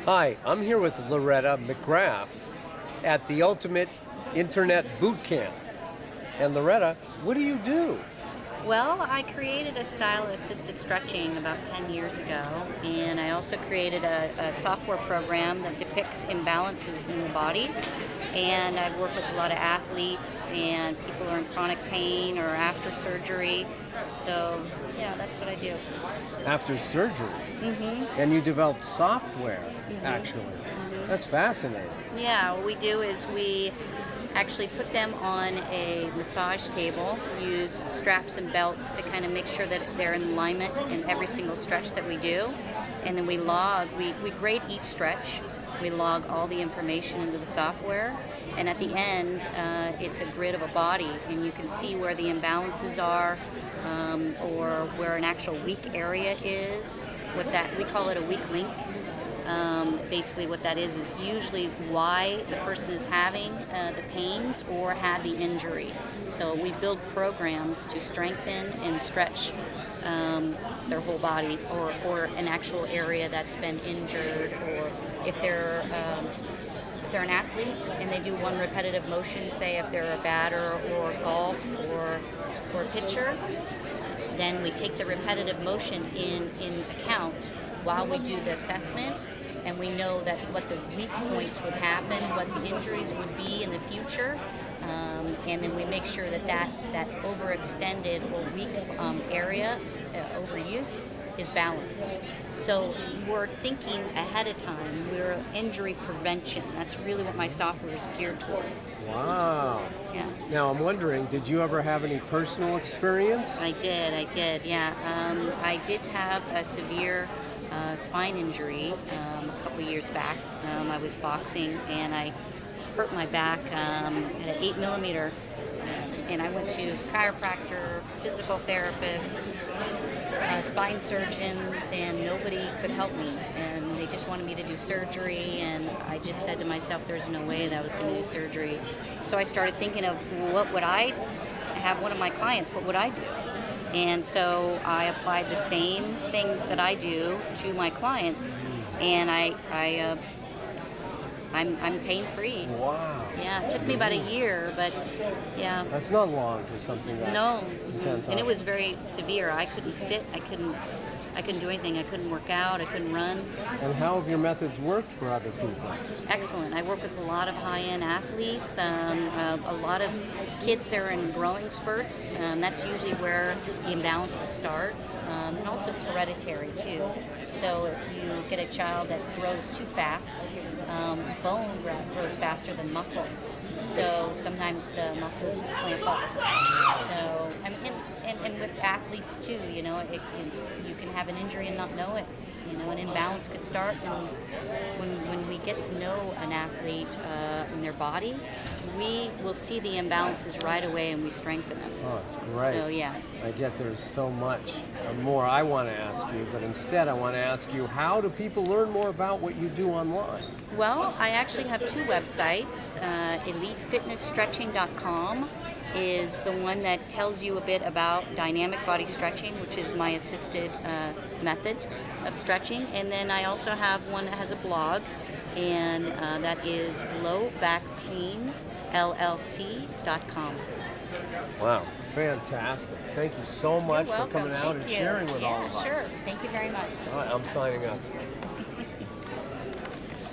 Hi, I'm here with Loretta McGrath at the Ultimate Internet Boot Camp. And Loretta, what do? Well, I created a style of assisted stretching about 10 years ago, and I also created a software program that depicts imbalances in the body. And I've worked with a lot of athletes and people who are in chronic pain or after surgery. So, yeah, that's what I do. After surgery? Mm-hmm. And you developed software, actually. Mm-hmm. That's fascinating. Yeah, what we do is we actually put them on a massage table, use straps and belts to kind of make sure that they're in alignment in every single stretch that we do. And then we grade each stretch. We log all the information into the software. And at the end, it's a grid of a body, and you can see where the imbalances are, or where an actual weak area is. We call it a weak link. Basically what that is usually why the person is having the pains or had the injury. So we build programs to strengthen and stretch their whole body, or an actual area that's been injured, or if they're an athlete and they do one repetitive motion, say if they're a batter or golf or a pitcher, then we take the repetitive motion in account while we do the assessment, and we know that what the weak points would happen, what the injuries would be in the future, and then we make sure that overextended or weak area, overuse, is balanced. So we're thinking ahead of time. We're injury prevention. That's really what my software is geared towards. Wow. Yeah. Now I'm wondering, did you ever have any personal experience? I did, yeah. I did have a severe spine injury a couple years back. I was boxing and I hurt my back at an 8mm, and I went to chiropractor, physical therapists, spine surgeons, and nobody could help me, and they just wanted me to do surgery, and I just said to myself there's no way that I was going to do surgery. So I started thinking of, what would I have one of my clients, what would I do? And so I applied the same things that I do to my clients, and I'm pain free. Wow. Yeah, it took me about a year, but yeah. That's not long for something that intense. And it was very severe. I couldn't sit. I couldn't do anything. I couldn't work out. I couldn't run. And how have your methods worked for other people? Excellent. I work with a lot of high-end athletes, a lot of kids that are in growing spurts. That's usually where the imbalances start. And also it's hereditary too. So if you get a child that grows too fast, bone grows faster than muscle. So sometimes the muscles clamp up. So and with athletes too, you can have an injury and not know it. An imbalance could start, and when we get to know an athlete and their body, we will see the imbalances right away and we strengthen them. Oh, it's great. So, yeah. I get there's so much more I want to ask you, but instead I want to ask you, how do people learn more about what you do online? Well, I actually have two websites. EliteFitnessStretching.com is the one that tells you a bit about dynamic body stretching, which is my assisted method of stretching. And then I also have one that has a blog, and that is lowbackpainllc.com. Wow, fantastic. Thank you so much for coming out and sharing with all of us. Yeah, sure. Thank you very much. All right, I'm signing up.